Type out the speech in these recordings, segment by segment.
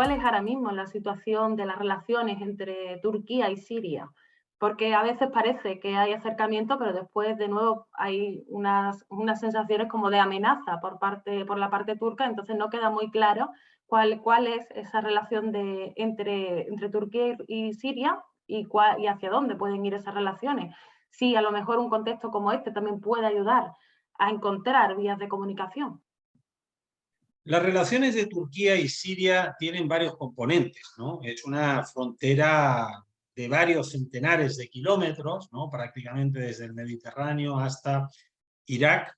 cuál es ahora mismo la situación de las relaciones entre Turquía y Siria, porque a veces parece que hay acercamiento, pero después de nuevo hay unas sensaciones como de amenaza por la parte turca, entonces no queda muy claro cuál es esa relación entre Turquía y Siria y hacia dónde pueden ir esas relaciones. Sí, a lo mejor un contexto como este también puede ayudar a encontrar vías de comunicación. Las relaciones de Turquía y Siria tienen varios componentes, ¿no? Es una frontera de varios centenares de kilómetros, ¿no? Prácticamente desde el Mediterráneo hasta Irak.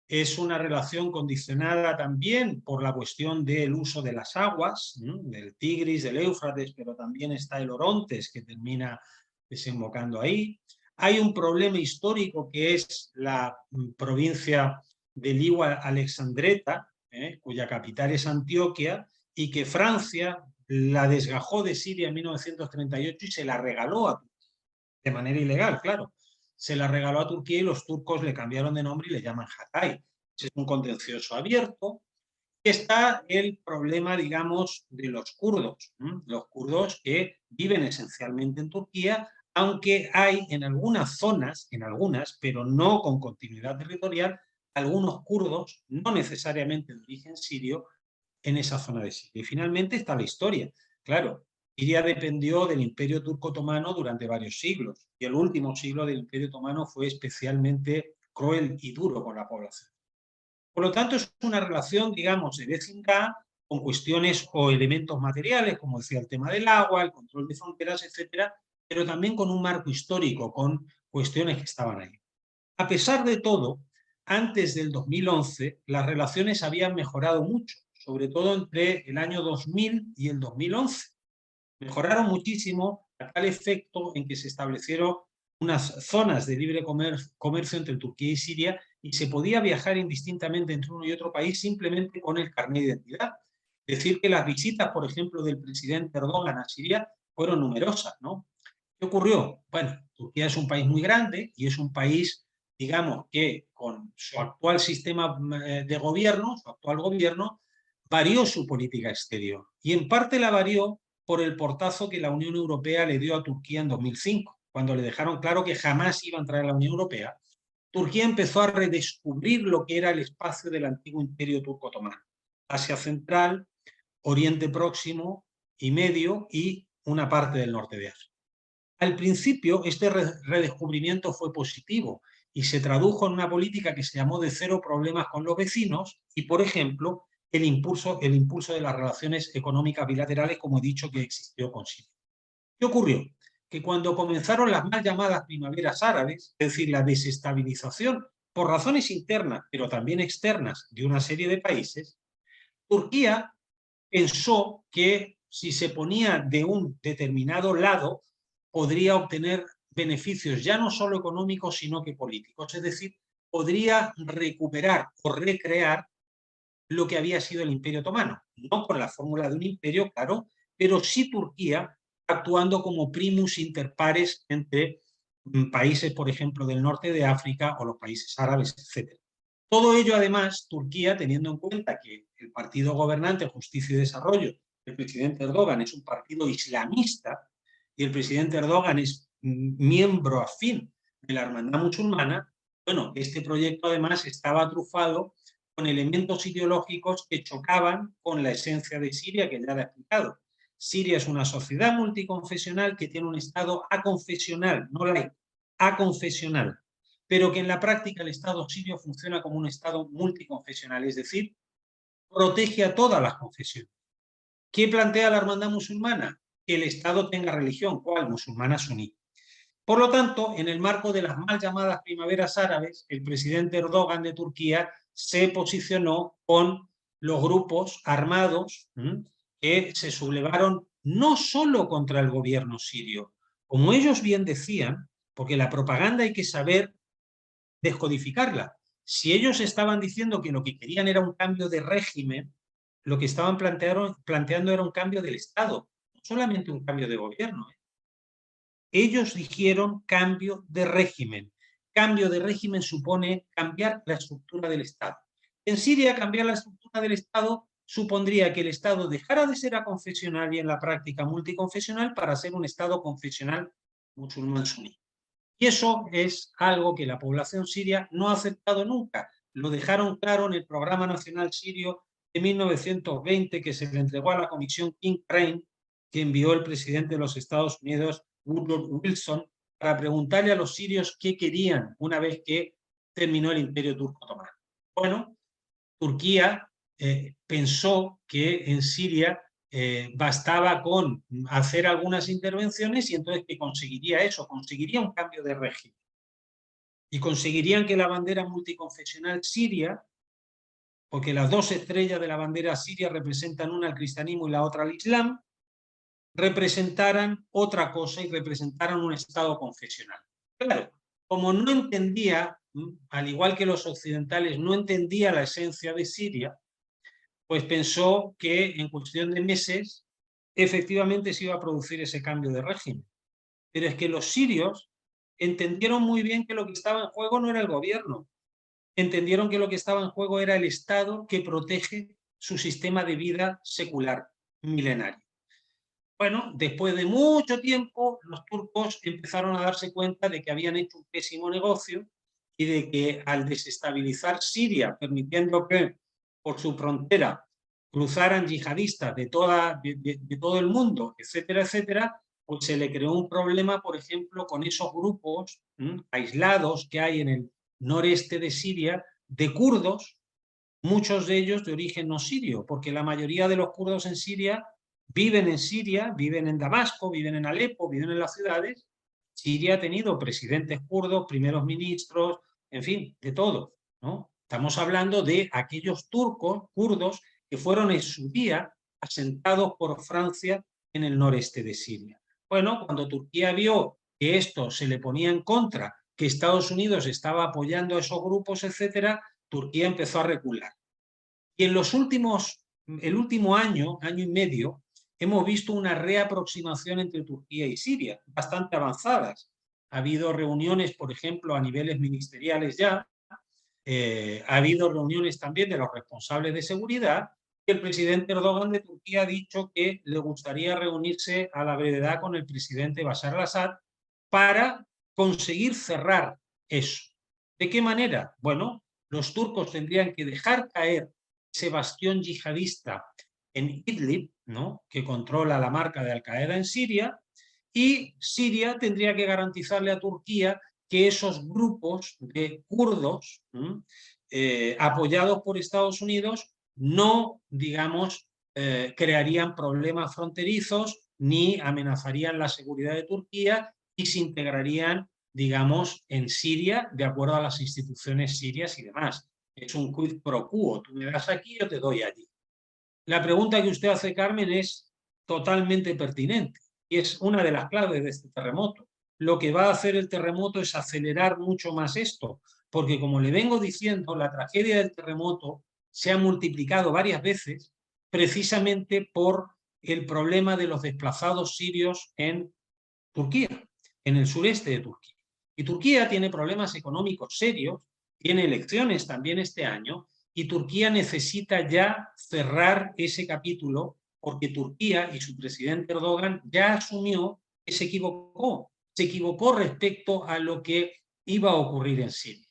Es una relación condicionada también por la cuestión del uso de las aguas, ¿no? Del Tigris, del Éufrates, pero también está el Orontes que termina desembocando ahí. Hay un problema histórico que es la provincia de Liwa Alexandreta, cuya capital es Antioquia, y que Francia la desgajó de Siria en 1938 y se la regaló a Turquía, de manera ilegal, claro. Se la regaló a Turquía y los turcos le cambiaron de nombre y le llaman Hatay. Es un contencioso abierto. Está el problema, digamos, de los kurdos. Los kurdos que viven esencialmente en Turquía, aunque hay en algunas, pero no con continuidad territorial, algunos kurdos, no necesariamente de origen sirio, en esa zona de Siria. Y finalmente está la historia. Claro, Siria dependió del Imperio Turco Otomano durante varios siglos, y el último siglo del Imperio Otomano fue especialmente cruel y duro con la población. Por lo tanto, es una relación, digamos, de vecindad con cuestiones o elementos materiales, como decía el tema del agua, el control de fronteras, etcétera, pero también con un marco histórico, con cuestiones que estaban ahí. A pesar de todo, antes del 2011, las relaciones habían mejorado mucho, sobre todo entre el año 2000 y el 2011. Mejoraron muchísimo a tal efecto en que se establecieron unas zonas de libre comercio entre Turquía y Siria y se podía viajar indistintamente entre uno y otro país simplemente con el carnet de identidad. Es decir, que las visitas, por ejemplo, del presidente Erdogan a Siria fueron numerosas, ¿no? ¿Qué ocurrió? Bueno, Turquía es un país muy grande y es un país, digamos, que con su actual sistema de gobierno, su actual gobierno, varió su política exterior. Y en parte la varió por el portazo que la Unión Europea le dio a Turquía en 2005, cuando le dejaron claro que jamás iba a entrar a la Unión Europea. Turquía empezó a redescubrir lo que era el espacio del antiguo imperio turco otomano. Asia Central, Oriente Próximo y Medio y una parte del norte de África. Al principio, este redescubrimiento fue positivo y se tradujo en una política que se llamó de cero problemas con los vecinos y, por ejemplo, el impulso de las relaciones económicas bilaterales, como he dicho, que existió con Siria. ¿Qué ocurrió? Que cuando comenzaron las mal llamadas primaveras árabes, es decir, la desestabilización por razones internas, pero también externas de una serie de países, Turquía pensó que si se ponía de un determinado lado, podría obtener beneficios ya no solo económicos, sino que políticos. Es decir, podría recuperar o recrear lo que había sido el Imperio Otomano. No con la fórmula de un imperio, claro, pero sí Turquía actuando como primus inter pares entre países, por ejemplo, del norte de África o los países árabes, etc. Todo ello, además, Turquía, teniendo en cuenta que el partido gobernante Justicia y Desarrollo, el presidente Erdogan, es un partido islamista y el presidente Erdogan es miembro afín de la hermandad musulmana, bueno, este proyecto además estaba trufado con elementos ideológicos que chocaban con la esencia de Siria, que ya le he explicado. Siria es una sociedad multiconfesional que tiene un Estado aconfesional, no laico, aconfesional, pero que en la práctica el Estado sirio funciona como un Estado multiconfesional, es decir, protege a todas las confesiones. ¿Qué plantea la hermandad musulmana? Que el Estado tenga religión, ¿cuál? Musulmana suní. Por lo tanto, en el marco de las mal llamadas primaveras árabes, el presidente Erdogan de Turquía se posicionó con los grupos armados que se sublevaron no solo contra el gobierno sirio, como ellos bien decían, porque la propaganda hay que saber descodificarla. Si ellos estaban diciendo que lo que querían era un cambio de régimen, lo que estaban planteando era un cambio del Estado, no solamente un cambio de gobierno. Ellos dijeron cambio de régimen. Cambio de régimen supone cambiar la estructura del Estado. En Siria cambiar la estructura del Estado supondría que el Estado dejara de ser aconfesional y en la práctica multiconfesional para ser un Estado confesional musulmán suní. Y eso es algo que la población siria no ha aceptado nunca. Lo dejaron claro en el Programa Nacional Sirio de 1920, que se le entregó a la Comisión King-Crane, que envió el presidente de los Estados Unidos, Woodrow Wilson, para preguntarle a los sirios qué querían una vez que terminó el Imperio Turco Otomano. Bueno, Turquía pensó que en Siria bastaba con hacer algunas intervenciones y entonces que conseguiría eso, conseguiría un cambio de régimen. Y conseguirían que la bandera multiconfesional siria, porque las dos estrellas de la bandera siria representan una al cristianismo y la otra al islam, representaran otra cosa y representaran un Estado confesional. Claro, como no entendía, al igual que los occidentales, no entendía la esencia de Siria, pues pensó que en cuestión de meses efectivamente se iba a producir ese cambio de régimen. Pero es que los sirios entendieron muy bien que lo que estaba en juego no era el gobierno, entendieron que lo que estaba en juego era el Estado que protege su sistema de vida secular milenario. Bueno, después de mucho tiempo, los turcos empezaron a darse cuenta de que habían hecho un pésimo negocio y de que al desestabilizar Siria, permitiendo que por su frontera cruzaran yihadistas de todo el mundo, etcétera, etcétera, pues se le creó un problema, por ejemplo, con esos grupos aislados que hay en el noreste de Siria, de kurdos, muchos de ellos de origen no sirio, porque la mayoría de los kurdos en Siria, viven en Damasco, viven en Alepo, viven en las ciudades. Siria ha tenido presidentes kurdos, primeros ministros, en fin, de todo, ¿no? Estamos hablando de aquellos turcos, kurdos, que fueron en su día asentados por Francia en el noreste de Siria. Bueno, cuando Turquía vio que esto se le ponía en contra, que Estados Unidos estaba apoyando a esos grupos, etcétera, Turquía empezó a recular. Y en el último año y medio, hemos visto una reaproximación entre Turquía y Siria, bastante avanzadas. Ha habido reuniones, por ejemplo, a niveles ministeriales ya, ha habido reuniones también de los responsables de seguridad, y el presidente Erdogan de Turquía ha dicho que le gustaría reunirse a la brevedad con el presidente Bashar al-Assad para conseguir cerrar eso. ¿De qué manera? Bueno, los turcos tendrían que dejar caer ese bastión yihadista en Idlib, ¿no?, que controla la marca de Al-Qaeda en Siria, y Siria tendría que garantizarle a Turquía que esos grupos de kurdos apoyados por Estados Unidos no, digamos, crearían problemas fronterizos ni amenazarían la seguridad de Turquía y se integrarían, digamos, en Siria de acuerdo a las instituciones sirias y demás. Es un quid pro quo, tú me das aquí, yo te doy allí. La pregunta que usted hace, Carmen, es totalmente pertinente y es una de las claves de este terremoto. Lo que va a hacer el terremoto es acelerar mucho más esto, porque como le vengo diciendo, la tragedia del terremoto se ha multiplicado varias veces precisamente por el problema de los desplazados sirios en Turquía, en el sureste de Turquía. Y Turquía tiene problemas económicos serios, tiene elecciones también este año, y Turquía necesita ya cerrar ese capítulo porque Turquía y su presidente Erdogan ya asumió que se equivocó respecto a lo que iba a ocurrir en Siria.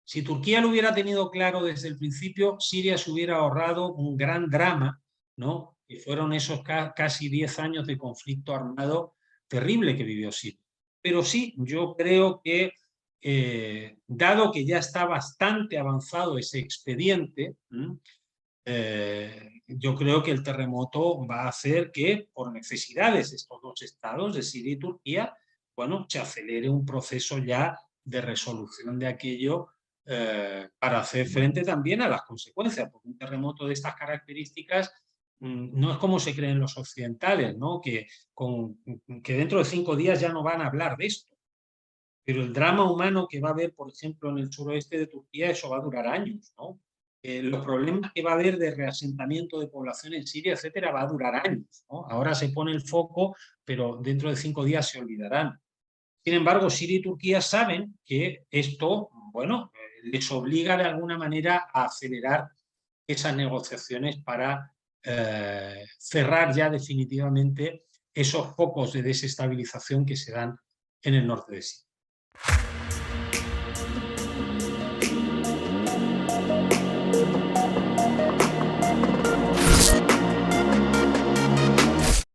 Si Turquía lo hubiera tenido claro desde el principio, Siria se hubiera ahorrado un gran drama, ¿no?, que fueron esos casi 10 años de conflicto armado terrible que vivió Siria. Pero sí, yo creo que, dado que ya está bastante avanzado ese expediente, yo creo que el terremoto va a hacer que, por necesidades de estos dos estados, de Siria y Turquía, bueno, se acelere un proceso ya de resolución de aquello para hacer frente también a las consecuencias, porque un terremoto de estas características no es como se creen los occidentales, ¿no?, que dentro de 5 días ya no van a hablar de esto. Pero el drama humano que va a haber, por ejemplo, en el suroeste de Turquía, eso va a durar años, ¿no? Los problemas que va a haber de reasentamiento de población en Siria, etcétera, va a durar años, ¿no? Ahora se pone el foco, pero dentro de 5 días se olvidarán. Sin embargo, Siria y Turquía saben que esto, bueno, les obliga de alguna manera a acelerar esas negociaciones para cerrar ya definitivamente esos focos de desestabilización que se dan en el norte de Siria.